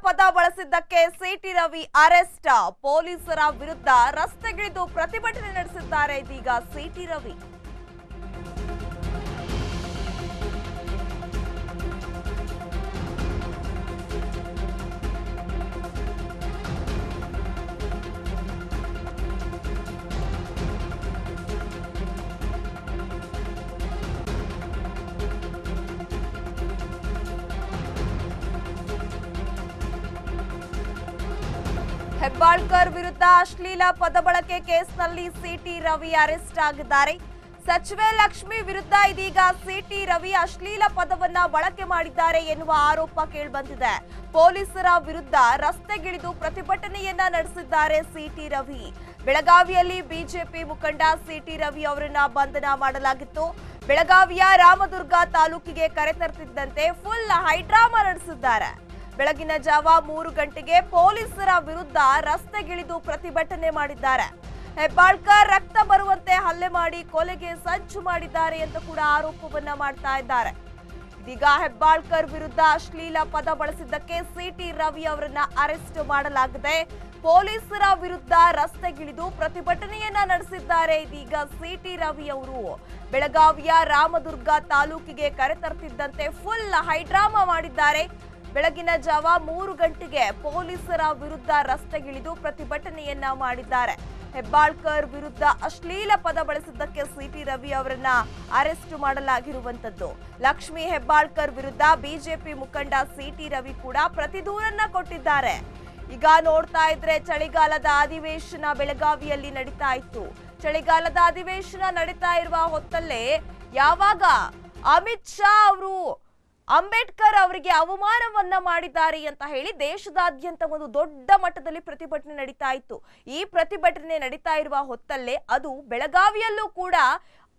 ಪದ ಬಳಸಿದ್ದಕ್ಕೆ city Ravi arrest. ಪೊಲೀಸರ ವಿರುದ್ಧ ರಸ್ತೆಗಿಳಿದು ಪ್ರತಿಭಟನೆ ನಡೆಸಿದ್ದಾರೆ ಇದೀಗ ಸಿಟಿ ರವಿ. ಹೆಬ್ಬಾಳ್ಕರ್ ವಿರುದ್ಧ ಅಶ್ಲೀಲ ಪದ ಬಳಕೆ ಕೇಸ್ನಲ್ಲಿ ಸಿಟಿ ರವಿ ಅರೆಸ್ಟ್ ಆಗಿದ್ದಾರೆ. ಸಚಿವೆ ಲಕ್ಷ್ಮಿ ವಿರುದ್ಧ ಇದೀಗ ಸಿಟಿ ರವಿ ಅಶ್ಲೀಲ ಪದವನ್ನ ಬಳಕೆ ಮಾಡಿದ್ದಾರೆ ಎನ್ನುವ ಆರೋಪ ಕೇಳಿಬಂದಿದೆ. ಪೊಲೀಸರ ವಿರುದ್ಧ ರಸ್ತೆಗಿಳಿದು ಪ್ರತಿಭಟನೆಯನ್ನ ನಡೆಸಿದ್ದಾರೆ ಸಿಟಿ ರವಿ. ಬೆಳಗಾವಿಯಲ್ಲಿ ಬಿಜೆಪಿ ಮುಖಂಡ ಸಿಟಿ ರವಿ ಅವರನ್ನ ಬಂಧನ ಮಾಡಲಾಗಿತ್ತು. ಬೆಳಗಾವಿಯ ರಾಮದುರ್ಗ ತಾಲೂಕಿಗೆ ಕರೆತರ್ತಿದ್ದಂತೆ ಫುಲ್ ಹೈಡ್ರಾಮಾ ನಡೆಸಿದ್ದಾರೆ. ಬೆಳಗಿನ ಜಾವ 3 ಗಂಟೆಗೆ ಪೊಲೀಸರ ವಿರುದ್ಧ ರಸ್ತೆಗಿಳಿದು ಪ್ರತಿಭಟನೆ ಮಾಡಿದ್ದಾರೆ. ಹೆಬ್ಬಾಳ್ಕರ್ ರಕ್ತ ಬರುವಂತೆ ಹಲ್ಲೆ ಮಾಡಿ ಕೊಲೆಗೆ ಸಜ್ಜು ಮಾಡಿದ್ದಾರೆ ಅಂತ ಕೂಡ ಆರೋಪವನ್ನ ಮಾಡ್ತಾ ಇದ್ದಾರೆ. ಇದೀಗ ಹೆಬ್ಬಾಳ್ಕರ್ ವಿರುದ್ಧ ಅಶ್ಲೀಲ ಪದ ಬಳಸಿದ್ದಕ್ಕೆ ಸಿಟಿ ರವಿ ಅವರನ್ನ ಅರೆಸ್ಟ್ ಮಾಡಲಾಗಿದೆ. ಪೊಲೀಸರ ವಿರುದ್ಧ ರಸ್ತೆಗಿಳಿದು ಪ್ರತಿಭಟನೆಯನ್ನ ನಡೆಸಿದ್ದಾರೆ ಇದೀಗ ಸಿಟಿ ರವಿ ಅವರು. ಬೆಳಗಾವಿಯ ರಾಮದುರ್ಗ ತಾಲೂಕಿಗೆ ಕರೆತರ್ತಿದ್ದಂತೆ ಫುಲ್ ಹೈಡ್ರಾಮಾ ಮಾಡಿದ್ದಾರೆ. ಬೆಳಗಿನ ಜಾವ 3 ಗಂಟೆಗೆ ಪೊಲೀಸರ ವಿರುದ್ಧ ರಸ್ತೆಗಿಳಿದು ಪ್ರತಿಭಟನೆಯನ್ನ ಮಾಡಿದ್ದಾರೆ. ಹೆಬ್ಬಾಳ್ಕರ್ ವಿರುದ್ಧ ಅಶ್ಲೀಲ ಪದ ಬಳಸಿದ್ದಕ್ಕೆ ಸಿಟಿ ರವಿ ಅವರನ್ನ ಅರೆಸ್ಟ್ ಮಾಡಲಾಗಿರುವಂತದ್ದು. ಲಕ್ಷ್ಮಿ ಹೆಬ್ಬಾಳ್ಕರ್ ವಿರುದ್ಧ ಬಿಜೆಪಿ ಮುಖಂಡ ಸಿಟಿ ರವಿ ಕೂಡ ಪ್ರತಿದೂರನ್ನ ಕೊಟ್ಟಿದ್ದಾರೆ. ಈಗ ನೋಡ್ತಾ ಇದ್ರೆ ಚಳಿಗಾಲದ ಅಧಿವೇಶನ ಬೆಳಗಾವಿಯಲ್ಲಿ ನಡೀತಾ ಇತ್ತು. ಚಳಿಗಾಲದ ಅಧಿವೇಶನ ನಡೀತಾ ಇರುವ ಹೊತ್ತಲ್ಲೇ ಯಾವಾಗ ಅಮಿತ್ ಶಾ ಅವರು ಅಂಬೇಡ್ಕರ್ ಅವರಿಗೆ ಅವಮಾನವನ್ನ ಮಾಡಿದ್ದಾರೆ ಅಂತ ಹೇಳಿ ದೇಶದಾದ್ಯಂತ ಒಂದು ದೊಡ್ಡ ಮಟ್ಟದಲ್ಲಿ ಪ್ರತಿಭಟನೆ ನಡೀತಾ ಇತ್ತು. ಈ ಪ್ರತಿಭಟನೆ ನಡೀತಾ ಇರುವ ಹೊತ್ತಲ್ಲೇ ಅದು ಬೆಳಗಾವಿಯಲ್ಲೂ ಕೂಡ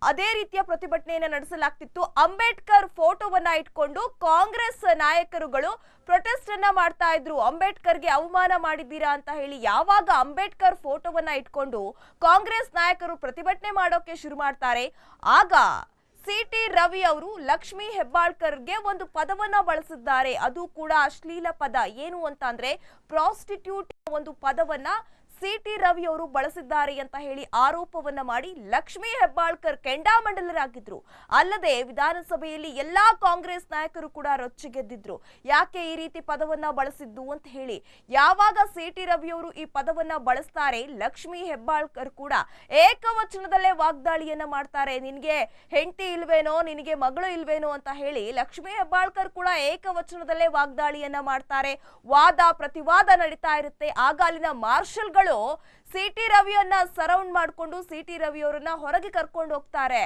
ಅದೇ ರೀತಿಯ ಪ್ರತಿಭಟನೆಯನ್ನ ನಡೆಸಲಾಗ್ತಿತ್ತು. ಅಂಬೇಡ್ಕರ್ ಫೋಟೋವನ್ನ ಇಟ್ಕೊಂಡು ಕಾಂಗ್ರೆಸ್ ನಾಯಕರುಗಳು ಪ್ರೊಟೆಸ್ಟ್ ಅನ್ನ ಮಾಡ್ತಾ ಇದ್ರು. ಅಂಬೇಡ್ಕರ್ಗೆ ಅವಮಾನ ಮಾಡಿದ್ದೀರಾ ಅಂತ ಹೇಳಿ ಯಾವಾಗ ಅಂಬೇಡ್ಕರ್ ಫೋಟೋವನ್ನ ಇಟ್ಕೊಂಡು ಕಾಂಗ್ರೆಸ್ ನಾಯಕರು ಪ್ರತಿಭಟನೆ ಮಾಡೋಕೆ ಶುರು ಮಾಡ್ತಾರೆ, ಆಗ ಸಿಟಿ ರವಿ ಅವರು ಲಕ್ಷ್ಮಿ ಹೆಬ್ಬಾಳ್ಕರ್ಗೆ ಒಂದು ಪದವನ್ನ ಬಳಸಿದ್ದಾರೆ. ಅದು ಕೂಡ ಅಶ್ಲೀಲ ಪದ. ಏನು ಅಂತ ಅಂದ್ರೆ ಪ್ರಾಸ್ಟಿಟ್ಯೂಟ್ ಒಂದು ಪದವನ್ನ ಸಿಟಿ ರವಿ ಅವರು ಬಳಸಿದ್ದಾರೆ ಅಂತ ಹೇಳಿ ಆರೋಪವನ್ನ ಮಾಡಿ ಲಕ್ಷ್ಮಿ ಹೆಬ್ಬಾಳ್ಕರ್ ಕೆಂಡಾಮಂಡಲರಾಗಿದ್ರು. ಅಲ್ಲದೆ ವಿಧಾನಸಭೆಯಲ್ಲಿ ಎಲ್ಲಾ ಕಾಂಗ್ರೆಸ್ ನಾಯಕರು ಕೂಡ ರೊಚ್ಚಿಗೆದ್ದಿದ್ರು. ಯಾಕೆ ಈ ರೀತಿ ಪದವನ್ನ ಬಳಸಿದ್ದು ಅಂತ ಹೇಳಿ. ಯಾವಾಗ ಸಿಟಿ ರವಿ ಅವರು ಈ ಪದವನ್ನ ಬಳಸ್ತಾರೆ, ಲಕ್ಷ್ಮಿ ಹೆಬ್ಬಾಳ್ಕರ್ ಕೂಡ ಏಕವಚನದಲ್ಲೇ ವಾಗ್ದಾಳಿಯನ್ನ ಮಾಡ್ತಾರೆ. ನಿನ್ಗೆ ಹೆಂಡತಿ ಇಲ್ವೇನೋ, ನಿನಗೆ ಮಗಳು ಇಲ್ವೇನೋ ಅಂತ ಹೇಳಿ ಲಕ್ಷ್ಮಿ ಹೆಬ್ಬಾಳ್ಕರ್ ಕೂಡ ಏಕವಚನದಲ್ಲೇ ವಾಗ್ದಾಳಿಯನ್ನ ಮಾಡ್ತಾರೆ. ವಾದ ಪ್ರತಿವಾದ ನಡೀತಾ ಇರುತ್ತೆ. ಆಗ ಅಲ್ಲಿನ ಮಾರ್ಷಲ್ಗಳು ಸಿಟಿ ರವಿಯನ್ನ ಸರೌಂಡ್ ಮಾಡಿಕೊಂಡು ಸಿಟಿ ರವಿ ಅವರನ್ನ ಹೊರಗೆ ಕರ್ಕೊಂಡು ಹೋಗ್ತಾರೆ.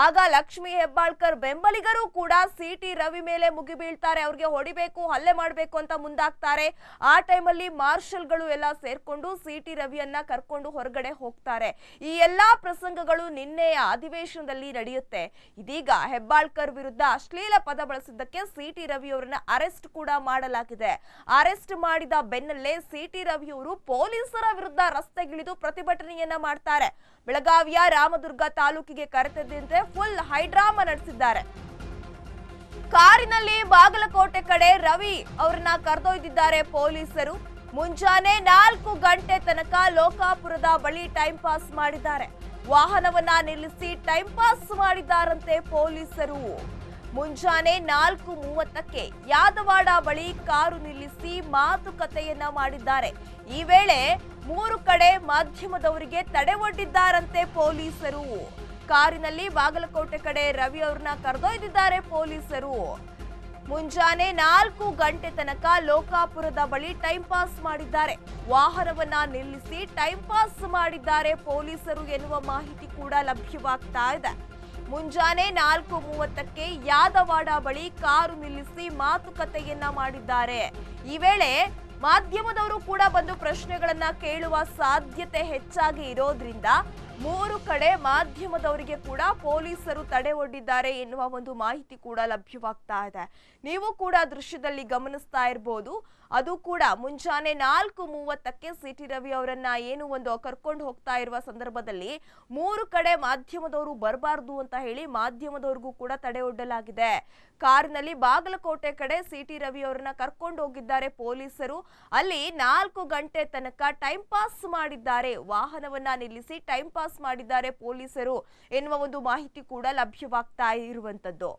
ಆಗ ಲಕ್ಷ್ಮಿ ಹೆಬ್ಬಾಳ್ಕರ್ ಬೆಂಬಲಿಗರು ಕೂಡ ಸಿಟಿ ರವಿ ಮೇಲೆ ಮುಗಿಬೀಳ್ತಾರೆ. ಅವ್ರಿಗೆ ಹೊಡಿಬೇಕು, ಹಲ್ಲೆ ಮಾಡಬೇಕು ಅಂತ ಮುಂದಾಗ್ತಾರೆ. ಆ ಟೈಮಲ್ಲಿ ಮಾರ್ಷಲ್ಗಳು ಎಲ್ಲ ಸೇರ್ಕೊಂಡು ಸಿಟಿ ರವಿಯನ್ನ ಕರ್ಕೊಂಡು ಹೊರಗಡೆ ಹೋಗ್ತಾರೆ. ಈ ಎಲ್ಲಾ ಪ್ರಸಂಗಗಳು ನಿನ್ನೆಯ ಅಧಿವೇಶನದಲ್ಲಿ ನಡೆಯುತ್ತೆ. ಇದೀಗ ಹೆಬ್ಬಾಳ್ಕರ್ ವಿರುದ್ಧ ಅಶ್ಲೀಲ ಪದ ಬಳಸಿದ್ದಕ್ಕೆ ಸಿಟಿ ರವಿ ಅವರನ್ನ ಅರೆಸ್ಟ್ ಕೂಡ ಮಾಡಲಾಗಿದೆ. ಅರೆಸ್ಟ್ ಮಾಡಿದ ಬೆನ್ನಲ್ಲೇ ಸಿಟಿ ರವಿ ಅವರು ಪೊಲೀಸರ ವಿರುದ್ಧ ರಸ್ತೆಗಿಳಿದು ಪ್ರತಿಭಟನೆಯನ್ನ ಮಾಡ್ತಾರೆ. ಬೆಳಗಾವಿಯ ರಾಮದುರ್ಗ ತಾಲೂಕಿಗೆ ಕರೆತಂದಂತೆ ಫುಲ್ ಹೈಡ್ರಾಮಾ ನಡೆಸಿದ್ದಾರೆ. ಕಾರಿನಲ್ಲಿ ಬಾಗಲಕೋಟೆ ಕಡೆ ರವಿ ಅವರನ್ನ ಕರೆದೊಯ್ದಿದ್ದಾರೆ ಪೊಲೀಸರು. ಮುಂಜಾನೆ 4 ಗಂಟೆ ತನಕ ಲೋಕಾಪುರದ ಬಳಿ ಟೈಮ್ ಪಾಸ್ ಮಾಡಿದ್ದಾರೆ. ವಾಹನವನ್ನ ನಿಲ್ಲಿಸಿ ಟೈಮ್ ಪಾಸ್ ಮಾಡಿದ್ದಾರಂತೆ ಪೊಲೀಸರು. ಮುಂಜಾನೆ 4:30ಕ್ಕೆ ಯಾದವಾಡ ಬಳಿ ಕಾರು ನಿಲ್ಲಿಸಿ ಮಾತುಕತೆಯನ್ನ ಮಾಡಿದ್ದಾರೆ. ಈ ವೇಳೆ 3 ಕಡೆ ಮಾಧ್ಯಮದವರಿಗೆ ತಡೆ ಒಡ್ಡಿದ್ದಾರಂತೆ ಪೊಲೀಸರು. ಕಾರಿನಲ್ಲಿ ಬಾಗಲಕೋಟೆ ಕಡೆ ರವಿ ಅವ್ರನ್ನ ಕರೆದೊಯ್ದಿದ್ದಾರೆ ಪೊಲೀಸರು. ಮುಂಜಾನೆ 4 ಗಂಟೆ ತನಕ ಲೋಕಾಪುರದ ಬಳಿ ಟೈಮ್ ಪಾಸ್ ಮಾಡಿದ್ದಾರೆ. ವಾಹನವನ್ನ ನಿಲ್ಲಿಸಿ ಟೈಮ್ ಪಾಸ್ ಮಾಡಿದ್ದಾರೆ ಪೊಲೀಸರು ಎನ್ನುವ ಮಾಹಿತಿ ಕೂಡ ಲಭ್ಯವಾಗ್ತಾ ಇದೆ. ಮುಂಜಾನೆ 4:30ಕ್ಕೆ ಯಾದವಾಡ ಬಳಿ ಕಾರು ನಿಲ್ಲಿಸಿ ಮಾತುಕತೆಯನ್ನ ಮಾಡಿದ್ದಾರೆ. ಈ ವೇಳೆ ಮಾಧ್ಯಮದವರು ಕೂಡ ಬಂದು ಪ್ರಶ್ನೆಗಳನ್ನ ಕೇಳುವ ಸಾಧ್ಯತೆ ಹೆಚ್ಚಾಗಿ ಇರೋದ್ರಿಂದ 3 ಕಡೆ ಮಾಧ್ಯಮದವರಿಗೆ ಕೂಡ ಪೊಲೀಸರು ತಡೆ ಒಡ್ಡಿದ್ದಾರೆ ಎನ್ನುವ ಒಂದು ಮಾಹಿತಿ ಕೂಡ ಲಭ್ಯವಾಗ್ತಾ ಇದೆ. ನೀವು ಕೂಡ ದೃಶ್ಯದಲ್ಲಿ ಗಮನಿಸ್ತಾ ಇರಬಹುದು. ಅದು ಕೂಡ ಮುಂಜಾನೆ 4:30ಕ್ಕೆ ಸಿಟಿ ರವಿ ಅವರನ್ನ ಏನು ಒಂದು ಕರ್ಕೊಂಡು ಹೋಗ್ತಾ ಇರುವ ಸಂದರ್ಭದಲ್ಲಿ 3 ಕಡೆ ಮಾಧ್ಯಮದವರು ಬರಬಾರದು ಅಂತ ಹೇಳಿ ಮಾಧ್ಯಮದವರಿಗೂ ಕೂಡ ತಡೆ ಒಡ್ಡಲಾಗಿದೆ. ಕಾರಿನಲ್ಲಿ ಬಾಗಲಕೋಟೆ ಕಡೆ ಸಿಟಿ ರವಿ ಅವರನ್ನ ಕರ್ಕೊಂಡು ಹೋಗಿದ್ದಾರೆ ಪೊಲೀಸರು. ಅಲ್ಲಿ 4 ಗಂಟೆ ತನಕ ಟೈಮ್ ಪಾಸ್ ಮಾಡಿದ್ದಾರೆ, ವಾಹನವನ್ನ ನಿಲ್ಲಿಸಿ ಟೈಮ್ ಪಾಸ್ ಮಾಡಿದ್ದಾರೆ ಪೊಲೀಸರು ಎನ್ನುವ ಒಂದು ಮಾಹಿತಿ ಕೂಡ ಲಭ್ಯವಾಗ್ತಾ ಇರುವಂತದ್ದು.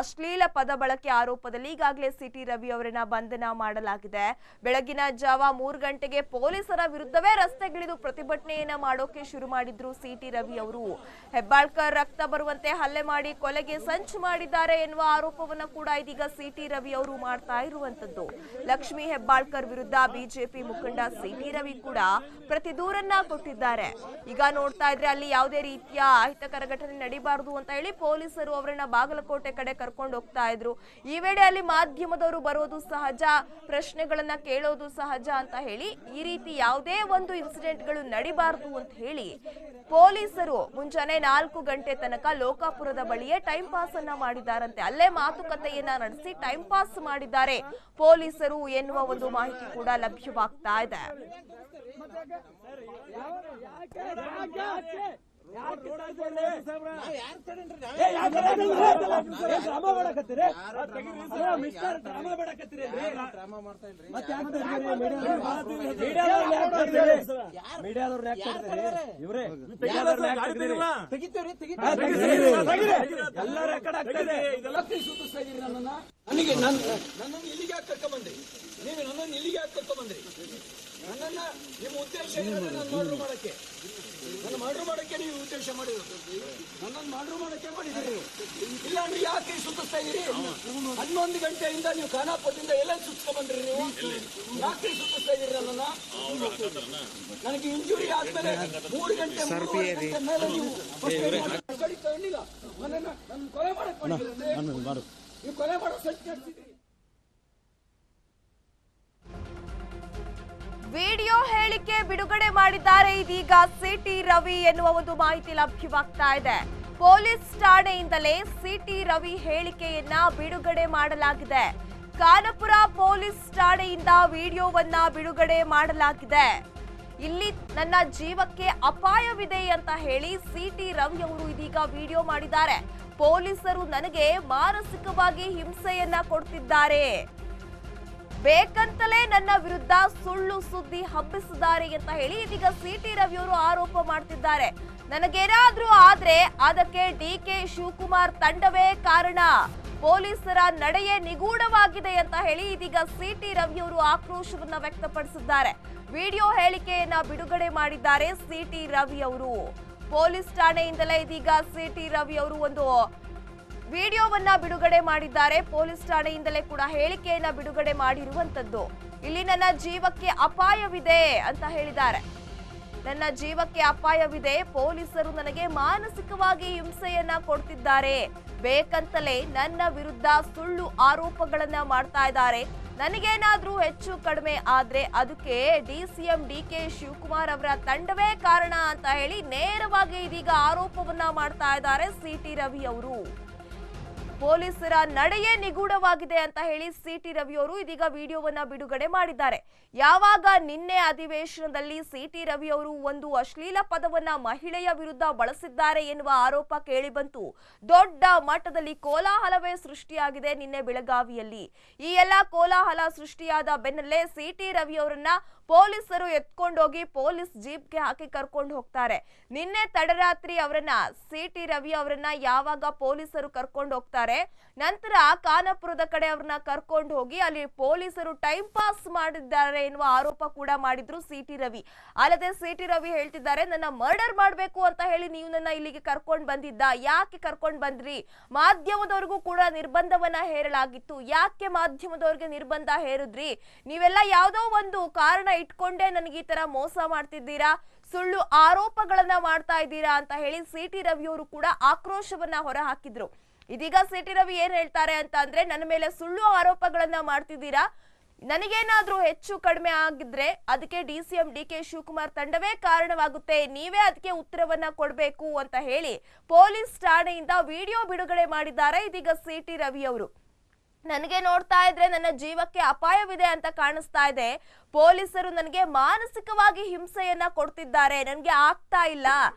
ಅಶ್ಲೀಲ ಪದ ಬಳಕೆ ಆರೋಪದಲ್ಲಿ ಈಗಾಗಲೇ ಸಿಟಿ ರವಿ ಅವರನ್ನ ಬಂಧನ ಮಾಡಲಾಗಿದೆ. ಬೆಳಗಿನ ಜಾವ 3 ಗಂಟೆಗೆ ಪೊಲೀಸರ ವಿರುದ್ಧವೇ ರಸ್ತೆಗಿಳಿದು ಪ್ರತಿಭಟನೆಯನ್ನ ಮಾಡೋಕೆ ಶುರು ಮಾಡಿದ್ರು ಸಿಟಿ ರವಿ ಅವರು. ಹೆಬ್ಬಾಳ್ಕರ್ ರಕ್ತ ಬರುವಂತೆ ಹಲ್ಲೆ ಮಾಡಿ ಕೊಲೆಗೆ ಸಂಚು ಮಾಡಿದ್ದಾರೆ ಎನ್ನುವ ಆರೋಪವನ್ನ ಕೂಡ ಇದೀಗ ಸಿಟಿ ರವಿ ಅವರು ಮಾಡ್ತಾ ಇರುವಂತದ್ದು. ಲಕ್ಷ್ಮಿ ಹೆಬ್ಬಾಳ್ಕರ್ ವಿರುದ್ಧ ಬಿಜೆಪಿ ಮುಖಂಡ ಸಿಟಿ ರವಿ ಕೂಡ ಪ್ರತಿ ದೂರನ್ನ ಕೊಟ್ಟಿದ್ದಾರೆ. ಈಗ ನೋಡ್ತಾ ಇದ್ರೆ ಅಲ್ಲಿ ಯಾವುದೇ ರೀತಿಯ ಅಹಿತಕರ ಘಟನೆ ನಡೀಬಾರದು ಅಂತ ಹೇಳಿ ಪೊಲೀಸರು ಅವರನ್ನ ಬಾಗಲಕೋಟೆ ಕಡೆ ಕರ್ಕೊಂಡು ಹೋಗ್ತಾ ಇದ್ರು. ಈ ವೇಳೆ ಅಲ್ಲಿ ಮಾಧ್ಯಮದವರು ಬರೋದು ಸಹಜ, ಪ್ರಶ್ನೆಗಳನ್ನ ಕೇಳೋದು ಸಹಜ ಅಂತ ಹೇಳಿ ಈ ರೀತಿ ಯಾವುದೇ ಒಂದು ಇನ್ಸಿಡೆಂಟ್ಗಳು ನಡೀಬಾರದು ಅಂತ ಹೇಳಿ ಪೊಲೀಸರು ಮುಂಜಾನೆ 4 ಗಂಟೆ ತನಕ ಲೋಕಾಪುರದ ಬಳಿಯೇ ಟೈಮ್ ಪಾಸ್ ಅನ್ನ ಮಾಡಿದ್ದಾರಂತೆ. ಅಲ್ಲೇ ಮಾತುಕತೆಯನ್ನ ನಡೆಸಿ ಟೈಮ್ ಪಾಸ್ ಮಾಡಿದ್ದಾರೆ ಪೊಲೀಸರು ಎನ್ನುವ ಒಂದು ಮಾಹಿತಿ ಕೂಡ ಲಭ್ಯವಾಗ್ತಾ ಇದೆ. ನಿಮ್ಮ ಉದ್ದೇಶ ನನ್ನ ಮರ್ಡರ್ ಮಾಡಕ್ಕೆ ನೀವು ಉದ್ದೇಶ ಮಾಡಿರೋದು, ನನ್ನನ್ನು ಮರ್ಡರ್ ಮಾಡಕ್ಕೆ ಮಾಡಿದ್ದೀರಿ. ಇಲ್ಲ ಅಂದ್ರೆ ಯಾಕೆ ಸುತ್ತಿಸ್ತಾ ಇದ್ದೀರಿ? 11 ಗಂಟೆಯಿಂದ ನೀವು ಖಾನಾಪುರದಿಂದ ಎಲ್ಲ ಸುತ್ಕೊಂಡ್ ಬಂದ್ರಿ. ನೀವು ಯಾಕೆ ಸುತ್ತಿಸ್ತಾ ಇದ್ದೀರಿ ನನ್ನನ್ನ? ನನಗೆ ಇಂಜುರಿ ಆದ್ಮೇಲೆ 3 ಗಂಟೆ ಮೇಲೆ ನೀವು ತಗೊಂಡಿಲ್ಲ ನನ್ನ ಕೊಲೆ ಮಾಡಕ್ ನೀವು ಕೊಲೆ ಮಾಡೋ ಸತ್ಯ ನಡೆಸಿದ್ರಿ. ವಿಡಿಯೋ ಹೇಳಿಕೆ ಬಿಡುಗಡೆ ಮಾಡಿದ್ದಾರೆ ಇದೀಗ ಸಿಟಿ ರವಿ ಎನ್ನುವ ಒಂದು ಮಾಹಿತಿ ಲಭ್ಯವಾಗ್ತಾ ಇದೆ. ಪೊಲೀಸ್ ಠಾಣೆಯಿಂದಲೇ ಸಿಟಿ ರವಿ ಹೇಳಿಕೆಯನ್ನ ಬಿಡುಗಡೆ ಮಾಡಲಾಗಿದೆ. ಖಾನಾಪುರ ಪೊಲೀಸ್ ಠಾಣೆಯಿಂದ ವಿಡಿಯೋವನ್ನ ಬಿಡುಗಡೆ ಮಾಡಲಾಗಿದೆ. ಇಲ್ಲಿ ನನ್ನ ಜೀವಕ್ಕೆ ಅಪಾಯವಿದೆ ಅಂತ ಹೇಳಿ ಸಿಟಿ ರವಿ ಅವರು ಇದೀಗ ವಿಡಿಯೋ ಮಾಡಿದ್ದಾರೆ. ಪೊಲೀಸರು ನನಗೆ ಮಾನಸಿಕವಾಗಿ ಹಿಂಸೆಯನ್ನ ಕೊಡ್ತಿದ್ದಾರೆ, ಬೇಕಂತಲೇ ನನ್ನ ವಿರುದ್ಧ ಸುಳ್ಳು ಸುದ್ದಿ ಹಬ್ಬಿಸಿದ್ದಾರೆ ಅಂತ ಹೇಳಿ ಇದೀಗ ಸಿಟಿ ರವಿ ಅವರು ಆರೋಪ ಮಾಡ್ತಿದ್ದಾರೆ. ನನಗೇನಾದ್ರೂ ಆದ್ರೆ ಅದಕ್ಕೆ ಡಿಕೆ ಶಿವಕುಮಾರ್ ತಂಡವೇ ಕಾರಣ, ಪೊಲೀಸರ ನಡೆಯೇ ನಿಗೂಢವಾಗಿದೆ ಅಂತ ಹೇಳಿ ಇದೀಗ ಸಿಟಿ ರವಿ ಅವರು ಆಕ್ರೋಶವನ್ನ ವ್ಯಕ್ತಪಡಿಸಿದ್ದಾರೆ. ವಿಡಿಯೋ ಹೇಳಿಕೆಯನ್ನ ಬಿಡುಗಡೆ ಮಾಡಿದ್ದಾರೆ ಸಿಟಿ ರವಿ ಅವರು. ಪೊಲೀಸ್ ಠಾಣೆಯಿಂದಲೇ ಇದೀಗ ಸಿಟಿ ರವಿ ಅವರು ಒಂದು ವಿಡಿಯೋವನ್ನ ಬಿಡುಗಡೆ ಮಾಡಿದ್ದಾರೆ. ಪೊಲೀಸ್ ಠಾಣೆಯಿಂದಲೇ ಕೂಡ ಹೇಳಿಕೆಯನ್ನ ಬಿಡುಗಡೆ ಮಾಡಿರುವಂತದ್ದು. ಇಲ್ಲಿ ನನ್ನ ಜೀವಕ್ಕೆ ಅಪಾಯವಿದೆ ಅಂತ ಹೇಳಿದ್ದಾರೆ. ನನ್ನ ಜೀವಕ್ಕೆ ಅಪಾಯವಿದೆ, ಪೊಲೀಸರು ನನಗೆ ಮಾನಸಿಕವಾಗಿ ಹಿಂಸೆಯನ್ನ ಕೊಡ್ತಿದ್ದಾರೆ, ಬೇಕಂತಲೇ ನನ್ನ ವಿರುದ್ಧ ಸುಳ್ಳು ಆರೋಪಗಳನ್ನ ಮಾಡ್ತಾ ಇದ್ದಾರೆ. ನನಗೇನಾದ್ರೂ ಹೆಚ್ಚು ಕಡಿಮೆ ಆದ್ರೆ ಅದಕ್ಕೆ ಡಿಸಿಎಂ ಡಿಕೆ ಶಿವಕುಮಾರ್ ಅವರ ತಂಡವೇ ಕಾರಣ ಅಂತ ಹೇಳಿ ನೇರವಾಗಿ ಇದೀಗ ಆರೋಪವನ್ನ ಮಾಡ್ತಾ ಇದ್ದಾರೆ ಸಿಟಿ ರವಿ ಅವರು. ಪೊಲೀಸರ ನಡೆಯೇ ನಿಗೂಢವಾಗಿದೆ ಅಂತ ಹೇಳಿ ಸಿಟಿ ರವಿ ಅವರು ಇದೀಗ ವಿಡಿಯೋವನ್ನ ಬಿಡುಗಡೆ ಮಾಡಿದ್ದಾರೆ. ಯಾವಾಗ ನಿನ್ನೆ ಅಧಿವೇಶನದಲ್ಲಿ ಸಿಟಿ ರವಿ ಅವರು ಒಂದು ಅಶ್ಲೀಲ ಪದವನ್ನ ಮಹಿಳೆಯ ವಿರುದ್ಧ ಬಳಸಿದ್ದಾರೆ ಎನ್ನುವ ಆರೋಪ ಕೇಳಿಬಂತು. ದೊಡ್ಡ ಮಟ್ಟದಲ್ಲಿ ಕೋಲಾಹಲವೇ ಸೃಷ್ಟಿಯಾಗಿದೆ ನಿನ್ನೆ ಬೆಳಗಾವಿಯಲ್ಲಿ. ಈ ಎಲ್ಲ ಕೋಲಾಹಲ ಸೃಷ್ಟಿಯಾದ ಬೆನ್ನಲ್ಲೇ ಸಿಟಿ ರವಿ ಅವರನ್ನ ಪೊಲೀಸರು ಎತ್ಕೊಂಡೋಗಿ ಪೊಲೀಸ್ ಜೀಪ್ಗೆ ಹಾಕಿ ಕರ್ಕೊಂಡು ಹೋಗ್ತಾರೆ. ನಿನ್ನೆ ತಡರಾತ್ರಿ ಅವರನ್ನ ಸಿಟಿ ರವಿ ಅವರನ್ನ ಯಾವಾಗ ಪೊಲೀಸರು ಕರ್ಕೊಂಡು ಹೋಗ್ತಾರೆ, ನಂತರ ಖಾನಾಪುರದ ಕಡೆ ಅವ್ರನ್ನ ಕರ್ಕೊಂಡು ಹೋಗಿ ಅಲ್ಲಿ ಪೊಲೀಸರು ಟೈಮ್ ಪಾಸ್ ಮಾಡಿದ್ದಾರೆ ಎನ್ನುವ ಆರೋಪ ಕೂಡ ಮಾಡಿದ್ರು ಸಿಟಿ ರವಿ. ಅಲ್ಲದೆ ಸಿಟಿ ರವಿ ಹೇಳ್ತಿದ್ದಾರೆ, ನನ್ನ ಮರ್ಡರ್ ಮಾಡ್ಬೇಕು ಅಂತ ಹೇಳಿ ನೀವು ನನ್ನ ಇಲ್ಲಿಗೆ ಕರ್ಕೊಂಡು ಬಂದಿದ್ದ, ಯಾಕೆ ಕರ್ಕೊಂಡು ಬಂದ್ರಿ? ಮಾಧ್ಯಮದವ್ರಿಗೂ ಕೂಡ ನಿರ್ಬಂಧವನ್ನ ಹೇರಲಾಗಿತ್ತು, ಯಾಕೆ ಮಾಧ್ಯಮದವ್ರಿಗೆ ನಿರ್ಬಂಧ ಹೇರಿದ್ರಿ? ನೀವೆಲ್ಲ ಯಾವುದೋ ಒಂದು ಕಾರಣ ಇಟ್ಕೊಂಡೇ ನನಗೆ ಈ ತರ ಮೋಸ ಮಾಡ್ತಿದ್ದೀರಾ, ಸುಳ್ಳು ಆರೋಪಗಳನ್ನ ಮಾಡ್ತಾ ಇದ್ದೀರಾ ಅಂತ ಹೇಳಿ ಸಿಟಿ ರವಿ ಅವರು ಕೂಡ ಆಕ್ರೋಶವನ್ನ ಹೊರ ಹಾಕಿದ್ರು. ಇದೀಗ ಸಿಟಿ ರವಿ ಏನ್ ಹೇಳ್ತಾರೆ ಅಂತ ಅಂದ್ರೆ, ನನ್ನ ಮೇಲೆ ಸುಳ್ಳು ಆರೋಪಗಳನ್ನ ಮಾಡ್ತಿದ್ದೀರಾ, ನನಗೇನಾದ್ರೂ ಹೆಚ್ಚು ಕಡಿಮೆ ಆಗಿದ್ರೆ ಅದಕ್ಕೆ ಡಿಸಿಎಂ ಡಿಕೆ ಶಿವಕುಮಾರ್ ತಂಡವೇ ಕಾರಣವಾಗುತ್ತೆ, ನೀವೇ ಅದಕ್ಕೆ ಉತ್ತರವನ್ನ ಕೊಡಬೇಕು ಅಂತ ಹೇಳಿ ಪೊಲೀಸ್ ಠಾಣೆಯಿಂದ ವಿಡಿಯೋ ಬಿಡುಗಡೆ ಮಾಡಿದ್ದಾರೆ ಇದೀಗ ಸಿಟಿ ರವಿ ಅವರು. ನನಗೆ ನೋಡ್ತಾ ಇದ್ರೆ ನನ್ನ ಜೀವಕ್ಕೆ ಅಪಾಯವಿದೆ ಅಂತ ಕಾಣಿಸ್ತಾ ಇದೆ. ಪೊಲೀಸರು ನನಗೆ ಮಾನಸಿಕವಾಗಿ ಹಿಂಸೆಯನ್ನ ಕೊಡ್ತಿದ್ದಾರೆ, ನನಗೆ ಆಗ್ತಾ ಇಲ್ಲ,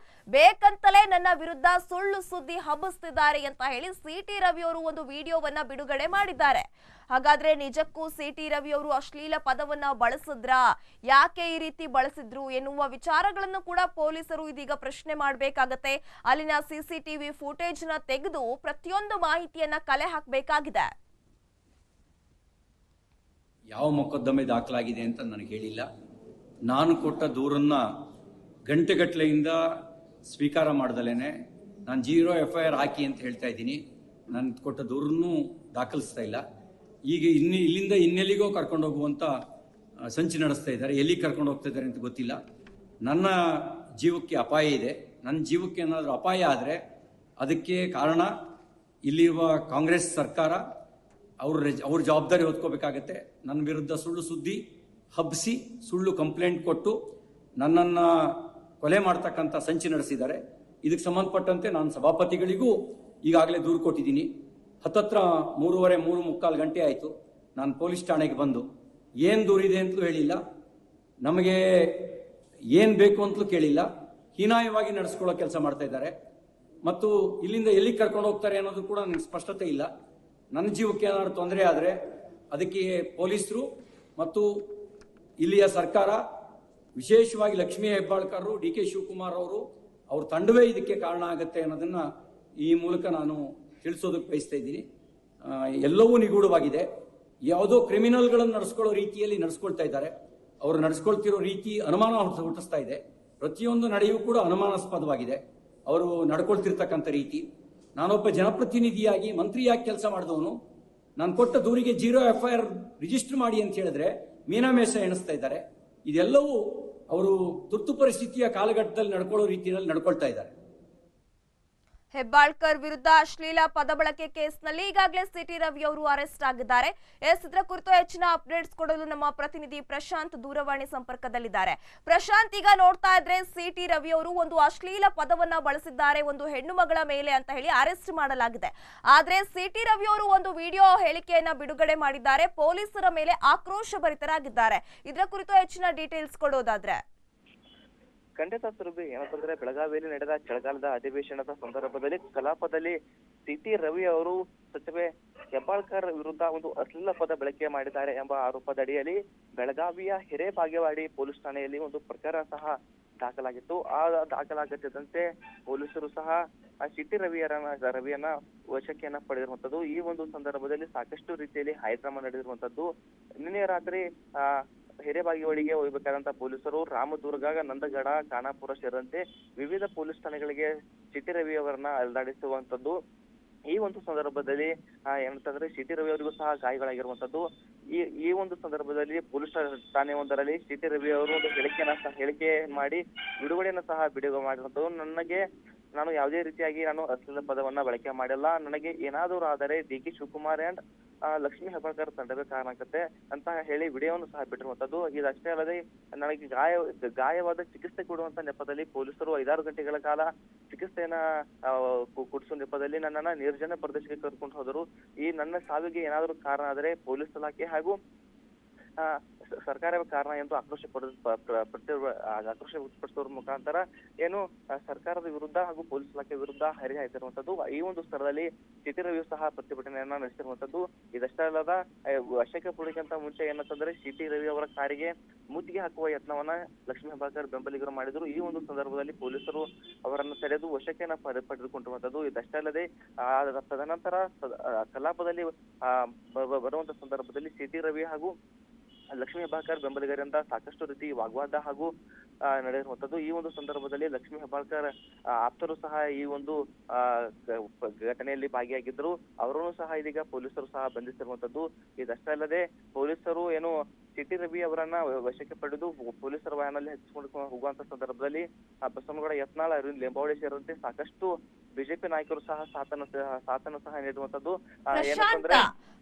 ಬೇಕಂತಲೇ ನನ್ನ ವಿರುದ್ಧ ಸುಳ್ಳು ಸುದ್ದಿ ಹಬ್ಬಿಸ್ತಿದ್ದಾರೆ ಅಂತ ಹೇಳಿ ಸಿಟಿ ರವಿ ಅವರು ಒಂದು ವಿಡಿಯೋವನ್ನ ಬಿಡುಗಡೆ ಮಾಡಿದ್ದಾರೆ. ಹಾಗಾದ್ರೆ ನಿಜಕ್ಕೂ ಸಿಟಿ ರವಿ ಅವರು ಅಶ್ಲೀಲ ಪದವನ್ನ ಬಳಸಿದ್ರಾ, ಯಾಕೆ ಈ ರೀತಿ ಬಳಸಿದ್ರು ಎನ್ನುವ ವಿಚಾರಗಳನ್ನು ಕೂಡ ಪೊಲೀಸರು ಇದೀಗ ಪ್ರಶ್ನೆ ಮಾಡಬೇಕಾಗತ್ತೆ. ಅಲ್ಲಿನ ಸಿಸಿಟಿವಿ ಫುಟೇಜ್ ನ ತೆಗೆದು ಪ್ರತಿಯೊಂದು ಮಾಹಿತಿಯನ್ನ ಕಲೆ ಹಾಕಬೇಕಾಗಿದೆ. ಯಾವ ಮೊಕದ್ದಮೆ ದಾಖಲಾಗಿದೆ ಅಂತ ನನಗೆ ಹೇಳಿಲ್ಲ. ನಾನು ಕೊಟ್ಟ ದೂರನ್ನು ಗಂಟೆಗಟ್ಟಲೆಯಿಂದ ಸ್ವೀಕಾರ ಮಾಡ್ದಲೇ ನಾನು 0 FIR ಹಾಕಿ ಅಂತ ಹೇಳ್ತಾ ಇದ್ದೀನಿ. ನಾನು ಕೊಟ್ಟ ದೂರನ್ನು ದಾಖಲಿಸ್ತಾ ಇಲ್ಲ. ಈಗ ಇಲ್ಲಿಂದ ಇನ್ನೆಲ್ಲಿಗೋ ಕರ್ಕೊಂಡು ಹೋಗುವಂಥ ಸಂಚು ನಡೆಸ್ತಾ ಇದ್ದಾರೆ. ಎಲ್ಲಿಗೆ ಕರ್ಕೊಂಡು ಹೋಗ್ತಾ ಇದ್ದಾರೆ ಅಂತ ಗೊತ್ತಿಲ್ಲ. ನನ್ನ ಜೀವಕ್ಕೆ ಅಪಾಯ ಇದೆ. ನನ್ನ ಜೀವಕ್ಕೆ ಏನಾದರೂ ಅಪಾಯ ಆದರೆ ಅದಕ್ಕೆ ಕಾರಣ ಇಲ್ಲಿರುವ ಕಾಂಗ್ರೆಸ್ ಸರ್ಕಾರ. ಅವ್ರ ಜವಾಬ್ದಾರಿ ಹೊತ್ಕೋಬೇಕಾಗತ್ತೆ. ನನ್ನ ವಿರುದ್ಧ ಸುಳ್ಳು ಸುದ್ದಿ ಹಬ್ಬಿಸಿ ಸುಳ್ಳು ಕಂಪ್ಲೇಂಟ್ ಕೊಟ್ಟು ನನ್ನನ್ನು ಕೊಲೆ ಮಾಡ್ತಕ್ಕಂಥ ಸಂಚು ನಡೆಸಿದ್ದಾರೆ. ಇದಕ್ಕೆ ಸಂಬಂಧಪಟ್ಟಂತೆ ನಾನು ಸಭಾಪತಿಗಳಿಗೂ ಈಗಾಗಲೇ ದೂರು ಕೊಟ್ಟಿದ್ದೀನಿ. ಹತ್ತತ್ರ 3:45 ಗಂಟೆ ಆಯಿತು. ನಾನು ಪೊಲೀಸ್ ಠಾಣೆಗೆ ಬಂದು ಏನು ದೂರಿದೆ ಅಂತಲೂ ಹೇಳಿಲ್ಲ, ನಮಗೆ ಏನು ಬೇಕು ಅಂತಲೂ ಕೇಳಿಲ್ಲ. ಹೀನಾಯವಾಗಿ ನಡೆಸ್ಕೊಳ್ಳೋ ಕೆಲಸ ಮಾಡ್ತಾ ಇದ್ದಾರೆ. ಮತ್ತು ಇಲ್ಲಿಂದ ಎಲ್ಲಿಗೆ ಕರ್ಕೊಂಡು ಹೋಗ್ತಾರೆ ಅನ್ನೋದು ಕೂಡ ನನಗೆ ಸ್ಪಷ್ಟತೆ ಇಲ್ಲ. ನನ್ನ ಜೀವಕ್ಕೆ ಏನಾದ್ರು ತೊಂದರೆ ಆದರೆ ಅದಕ್ಕೆ ಪೊಲೀಸರು ಮತ್ತು ಇಲ್ಲಿಯ ಸರ್ಕಾರ, ವಿಶೇಷವಾಗಿ ಲಕ್ಷ್ಮೀ ಹೆಬ್ಬಾಳ್ಕರ್, DK ಶಿವಕುಮಾರ್ ಅವ್ರ ತಂಡವೇ ಇದಕ್ಕೆ ಕಾರಣ ಆಗುತ್ತೆ ಅನ್ನೋದನ್ನು ಈ ಮೂಲಕ ನಾನು ತಿಳಿಸೋದಕ್ಕೆ ಬಯಸ್ತಾ ಇದ್ದೀನಿ. ಎಲ್ಲವೂ ನಿಗೂಢವಾಗಿದೆ. ಯಾವುದೋ ಕ್ರಿಮಿನಲ್ಗಳನ್ನು ನಡೆಸ್ಕೊಳ್ಳೋ ರೀತಿಯಲ್ಲಿ ನಡೆಸ್ಕೊಳ್ತಾ ಇದ್ದಾರೆ. ಅವರು ನಡೆಸ್ಕೊಳ್ತಿರೋ ರೀತಿ ಅನುಮಾನ ಹುಟ್ಟಿಸ್ತಾ ಇದೆ. ಪ್ರತಿಯೊಂದು ನಡೆಯೂ ಕೂಡ ಅನುಮಾನಾಸ್ಪದವಾಗಿದೆ. ಅವರು ನಡ್ಕೊಳ್ತಿರ್ತಕ್ಕಂಥ ರೀತಿ. ನಾನೊಬ್ಬ ಜನಪ್ರತಿನಿಧಿಯಾಗಿ ಮಂತ್ರಿಯಾಗಿ ಕೆಲಸ ಮಾಡಿದವನು. ನಾನು ಕೊಟ್ಟ ದೂರಿಗೆ 0 FIR ರಿಜಿಸ್ಟರ್ ಮಾಡಿ ಅಂತ ಹೇಳಿದ್ರೆ ಮೀನಾಮೇಷ ಎಣಿಸ್ತಾ ಇದ್ದಾರೆ. ಇದೆಲ್ಲವೂ ಅವರು ತುರ್ತು ಪರಿಸ್ಥಿತಿಯ ಕಾಲಘಟ್ಟದಲ್ಲಿ ನಡ್ಕೊಳ್ಳೋ ರೀತಿಯಲ್ಲಿ ನಡ್ಕೊಳ್ತಾ ಇದ್ದಾರೆ. ಹೆಬ್ಬಾಳ್ಕರ್ ವಿರುದ್ಧ ಅಶ್ಲೀಲ ಪದ ಬಳಕೆ ಕೇಸ್ನಲ್ಲಿ ಈಗಾಗಲೇ ಸಿಟಿ ರವಿ ಅವರು ಅರೆಸ್ಟ್ ಆಗಿದ್ದಾರೆ. ಇದರ ಕುರಿತು ಹೆಚ್ಚಿನ ಅಪ್ಡೇಟ್ಸ್ ಕೊಡಲು ನಮ್ಮ ಪ್ರತಿನಿಧಿ ಪ್ರಶಾಂತ್ ದೂರವಾಣಿ ಸಂಪರ್ಕದಲ್ಲಿದ್ದಾರೆ. ಪ್ರಶಾಂತ್, ಈಗ ನೋಡ್ತಾ ಇದ್ರೆ ಸಿಟಿ ರವಿ ಅವರು ಒಂದು ಅಶ್ಲೀಲ ಪದವನ್ನ ಬಳಸಿದ್ದಾರೆ ಒಂದು ಹೆಣ್ಣು ಮಗಳ ಮೇಲೆ ಅಂತ ಹೇಳಿ ಅರೆಸ್ಟ್ ಮಾಡಲಾಗಿದೆ. ಆದ್ರೆ ಸಿಟಿ ರವಿ ಅವರು ಒಂದು ವಿಡಿಯೋ ಹೇಳಿಕೆಯನ್ನ ಬಿಡುಗಡೆ ಮಾಡಿದ್ದಾರೆ. ಪೊಲೀಸರ ಮೇಲೆ ಆಕ್ರೋಶ ಭರಿತರಾಗಿದ್ದಾರೆ. ಇದರ ಕುರಿತು ಹೆಚ್ಚಿನ ಡೀಟೇಲ್ಸ್ ಕೊಡೋದಾದ್ರೆ. ಖಂಡಿತ ಸುರಭಿ, ಏನಂತಂದ್ರೆ ಬೆಳಗಾವಿಯಲ್ಲಿ ನಡೆದ ಚಳಿಗಾಲದ ಅಧಿವೇಶನದ ಸಂದರ್ಭದಲ್ಲಿ ಕಲಾಪದಲ್ಲಿ ಸಿಟಿ ರವಿ ಅವರು ಸಚಿವೆ ಹೆಬ್ಬಾಳ್ಕರ್ ವಿರುದ್ಧ ಒಂದು ಅಶ್ಲೀಲ ಪದ ಬಳಕೆ ಮಾಡಿದ್ದಾರೆ ಎಂಬ ಆರೋಪದ ಅಡಿಯಲ್ಲಿ ಬೆಳಗಾವಿಯ ಹಿರೇಬಾಗೇವಾಡಿ ಪೊಲೀಸ್ ಠಾಣೆಯಲ್ಲಿ ಒಂದು ಪ್ರಕರಣ ಸಹ ದಾಖಲಾಗಿತ್ತು. ಆ ದಾಖಲಾಗುತ್ತಿದ್ದಂತೆ ಪೊಲೀಸರು ಸಹ ಸಿಟಿ ರವಿಯನ್ನ ವಶಕ್ಕೆಯನ್ನ ಪಡೆದಿರುವಂತದ್ದು. ಈ ಒಂದು ಸಂದರ್ಭದಲ್ಲಿ ಸಾಕಷ್ಟು ರೀತಿಯಲ್ಲಿ ಹೈಡ್ರಾಮಾ ನಡೆದಿರುವಂತದ್ದು. ನಿನ್ನೆ ರಾತ್ರಿ ಹಿರೇಬಾಗೇವಾಡಿಗೆ ಹೋಗಬೇಕಾದಂತ ಪೊಲೀಸರು ರಾಮದುರ್ಗ, ನಂದಗಡ, ಖಾನಾಪುರ ಸೇರಿದಂತೆ ವಿವಿಧ ಪೊಲೀಸ್ ಠಾಣೆಗಳಿಗೆ ಸಿಟಿ ರವಿ ಅವರನ್ನ ಅಲ್ದಾಡಿಸುವಂತದ್ದು. ಈ ಒಂದು ಸಂದರ್ಭದಲ್ಲಿ ಏನಂತಂದ್ರೆ ಸಿಟಿ ರವಿ ಅವರಿಗೂ ಸಹ ಗಾಯಗಳಾಗಿರುವಂತದ್ದು. ಈ ಒಂದು ಸಂದರ್ಭದಲ್ಲಿ ಪೊಲೀಸ್ ಠಾಣೆ ಒಂದರಲ್ಲಿ ಸಿಟಿ ರವಿ ಅವರು ಒಂದು ಹೇಳಿಕೆ ಮಾಡಿ ಬಿಡುಗಡೆಯನ್ನು ಸಹ ಬಿಡುಗಡೆ ಮಾಡಿರುವಂತದ್ದು. ನಾನು ಯಾವುದೇ ರೀತಿಯಾಗಿ ಅಶ್ಲೀಲ ಪದವನ್ನ ಬಳಕೆ ಮಾಡಿಲ್ಲ. ನನಗೆ ಏನಾದರೂ ಆದರೆ DK ಶಿವಕುಮಾರ್ ಅಂಡ್ ಲಕ್ಷ್ಮೀ ಹೆಬ್ಬಾಳ್ಕರ್ ತಂಡವೇ ಕಾರಣ ಆಗುತ್ತೆ ಅಂತ ಹೇಳಿ ವಿಡಿಯೋವನ್ನು ಸಹ ಬಿಟ್ಟಿರುವಂತದ್ದು. ಇದಷ್ಟೇ ಅಲ್ಲದೆ ನನಗೆ ಗಾಯವಾದ ಚಿಕಿತ್ಸೆ ಕೊಡುವಂತ ನೆಪದಲ್ಲಿ ಪೊಲೀಸರು 5-6 ಗಂಟೆಗಳ ಕಾಲ ಚಿಕಿತ್ಸೆಯನ್ನ ಕೊಡಿಸುವ ನೆಪದಲ್ಲಿ ನನ್ನನ್ನ ನಿರ್ಜನ ಪ್ರದೇಶಕ್ಕೆ ಕರ್ಕೊಂಡು ಹೋದರು. ಈ ನನ್ನ ಸಾವಿಗೆ ಏನಾದರೂ ಕಾರಣ ಆದರೆ ಪೊಲೀಸ್ ಇಲಾಖೆ ಹಾಗೂ ಸರ್ಕಾರವೇ ಕಾರಣ ಎಂದು ಆಕ್ರೋಶ ವ್ಯಕ್ತಪಡಿಸುವ ಮುಖಾಂತರ ಏನು ಸರ್ಕಾರದ ವಿರುದ್ಧ ಹಾಗೂ ಪೊಲೀಸ್ ಇಲಾಖೆ ವಿರುದ್ಧ ಹರಿಹಾಯ್ತಿರುವಂತದ್ದು. ಈ ಒಂದು ಸ್ಥಳದಲ್ಲಿ ಸಿಟಿ ರವಿ ಸಹ ಪ್ರತಿಭಟನೆಯನ್ನ ನಡೆಸಿರುವಂತದ್ದು. ಇದಷ್ಟೇ ಅಲ್ಲದ ವಶಕ್ಕೆ ಪೂಡಿಕೆಂತ ಮುಂಚೆ ಏನಂತಂದ್ರೆ ಸಿಟಿ ರವಿ ಅವರ ಕಾರಿಗೆ ಮುತ್ತಿಗೆ ಹಾಕುವ ಯತ್ನವನ್ನ ಲಕ್ಷ್ಮೀ ಹೆಬ್ಬಾಳ್ಕರ್ ಬೆಂಬಲಿಗರು ಮಾಡಿದ್ರು. ಈ ಒಂದು ಸಂದರ್ಭದಲ್ಲಿ ಪೊಲೀಸರು ಅವರನ್ನು ತಡೆದು ವಶಕ್ಕೆ ಪಡೆದುಕೊಂಡಿರುವಂತದ್ದು. ಇದಷ್ಟೇ ಅಲ್ಲದೆ ತದನಂತರ ಕಲಾಪದಲ್ಲಿ ಬರುವಂತ ಸಂದರ್ಭದಲ್ಲಿ ಸಿಟಿ ರವಿ ಹಾಗೂ ಲಕ್ಷ್ಮೀ ಹೆಬ್ಬಾಳ್ಕರ್ ಬೆಂಬಲಿಗರಿಂದ ಸಾಕಷ್ಟು ರೀತಿ ವಾಗ್ವಾದ ಹಾಗೂ ನಡೆದಿರುವಂತದ್ದು. ಈ ಒಂದು ಸಂದರ್ಭದಲ್ಲಿ ಲಕ್ಷ್ಮೀ ಹೆಬ್ಬಾಳ್ಕರ್ ಆಪ್ತರು ಸಹ ಈ ಒಂದು ಘಟನೆಯಲ್ಲಿ ಭಾಗಿಯಾಗಿದ್ದರು. ಅವರನ್ನು ಸಹ ಇದೀಗ ಪೊಲೀಸರು ಸಹ ಬಂಧಿಸಿರುವಂತದ್ದು. ಇದಷ್ಟೇ ಅಲ್ಲದೆ ಪೊಲೀಸರು ಏನು ಸಿಟಿ ರವಿ ಅವರನ್ನ ವಶಕ್ಕೆ ಪಡೆದು ಪೊಲೀಸರ ವಾಹನದಲ್ಲಿ ಹೆಚ್ಚಿಕೊಂಡು ಹೋಗುವಂತ ಸಂದರ್ಭದಲ್ಲಿ ಬಸವನಗೌಡ ಯತ್ನಾಳ್, ಅರವಿಂದ್ ಲಿಂಬಾವಳಿ ಸೇರಿದಂತೆ ಸಾಕಷ್ಟು ಬಿಜೆಪಿ ನಾಯಕರು ಸಹ ಸಾಥನ್ನು ಸಹ ನೀಡುವಂತದ್ದು.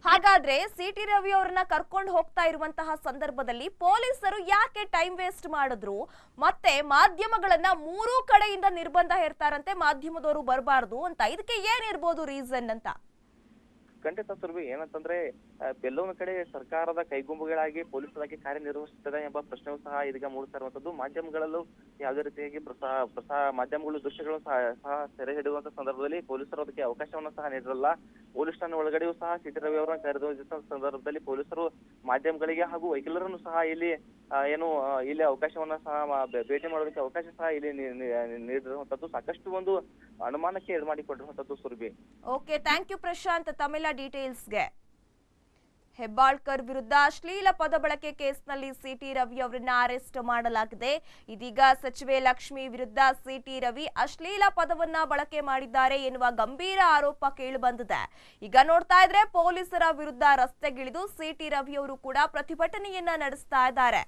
ಹಾಗಾದ್ರೆ ಸಿಟಿ ರವಿ ಅವರನ್ನ ಕರ್ಕೊಂಡು ಹೋಗ್ತಾ ಇರುವಂತಹ ಸಂದರ್ಭದಲ್ಲಿ ಪೊಲೀಸರು ಯಾಕೆ ಟೈಮ್ ವೇಸ್ಟ್ ಮಾಡಿದ್ರು? ಮತ್ತೆ ಮಾಧ್ಯಮಗಳನ್ನ 3 ಕಡೆಯಿಂದ ನಿರ್ಬಂಧ ಹೇರ್ತಾರಂತೆ, ಮಾಧ್ಯಮದವರು ಬರಬಾರ್ದು ಅಂತ. ಇದಕ್ಕೆ ಏನಿರ್ಬೋದು ರೀಸನ್ ಅಂತ? ಖಂಡಿತ ಸುರಭಿ, ಏನಂತಂದ್ರೆ ಎಲ್ಲೊಂದು ಕಡೆ ಸರ್ಕಾರದ ಕೈಗೊಂಬೆಗಳಾಗಿ ಪೊಲೀಸ್ ಇಲಾಖೆ ಕಾರ್ಯನಿರ್ವಹಿಸುತ್ತದೆ ಎಂಬ ಪ್ರಶ್ನೆಯೂ ಸಹ ಇದೀಗ ಮೂಡ್ತಾ ಇರುವಂತದ್ದು. ಮಾಧ್ಯಮಗಳಲ್ಲೂ ಯಾವುದೇ ರೀತಿಯಾಗಿ ಮಾಧ್ಯಮಗಳು ದೃಶ್ಯಗಳು ಸಹ ಸೆರೆ ಹಿಡಿಯುವಂತ ಸಂದರ್ಭದಲ್ಲಿ ಪೊಲೀಸರು ಅದಕ್ಕೆ ಅವಕಾಶವನ್ನು ಸಹ ನೀಡಿರಲ್ಲ. ಪೊಲೀಸ್ ಠಾಣೆ ಒಳಗಡೆಯೂ ಸಹ ಸಿಟಿ ರವಿ ಅವರನ್ನು ಕರೆದೊಯ್ದ ಸಂದರ್ಭದಲ್ಲಿ ಪೊಲೀಸರು ಮಾಧ್ಯಮಗಳಿಗೆ ಹಾಗೂ ವಕೀಲರನ್ನು ಸಹ ಇಲ್ಲಿ ಇಲ್ಲಿ ಅವಕಾಶವನ್ನ ಸಹ ಭೇಟಿ ಮಾಡೋದಕ್ಕೆ ಅವಕಾಶ ಸಹ ಇಲ್ಲಿ ನೀಡಿರುವಂತದ್ದು ಸಾಕಷ್ಟು ಒಂದು ಅನುಮಾನಕ್ಕೆ ಎದು ಮಾಡಿಕೊಂಡಿರುವಂತದ್ದು Surabhi. Okay, thank you Prashant ತಮ್ಮೆಲ್ಲ ಡೀಟೇಲ್ಸ್ಗೆ. ಹೆಬ್ಬಾಳ್ಕರ್ ವಿರುದ್ಧ ಅಶ್ಲೀಲ ಪದ ಬಳಕೆ ಕೇಸ್ನಲ್ಲಿ ಸಿಟಿ ರವಿ ಅವರನ್ನ ಅರೆಸ್ಟ್ ಮಾಡಲಾಗಿದೆ. ಇದೀಗ ಸಚಿವೆ ಲಕ್ಷ್ಮಿ ವಿರುದ್ಧ ಸಿಟಿ ರವಿ ಅಶ್ಲೀಲ ಪದವನ್ನ ಬಳಕೆ ಮಾಡಿದ್ದಾರೆ ಎನ್ನುವ ಗಂಭೀರ ಆರೋಪ ಕೇಳಿಬಂದಿದೆ. ಈಗ ನೋಡ್ತಾ ಇದ್ರೆ ಪೊಲೀಸರ ವಿರುದ್ಧ ರಸ್ತೆಗಿಳಿದು ಸಿಟಿ ರವಿ ಅವರು ಕೂಡ ಪ್ರತಿಭಟನೆಯನ್ನ ನಡೆಸ್ತಾ ಇದ್ದಾರೆ.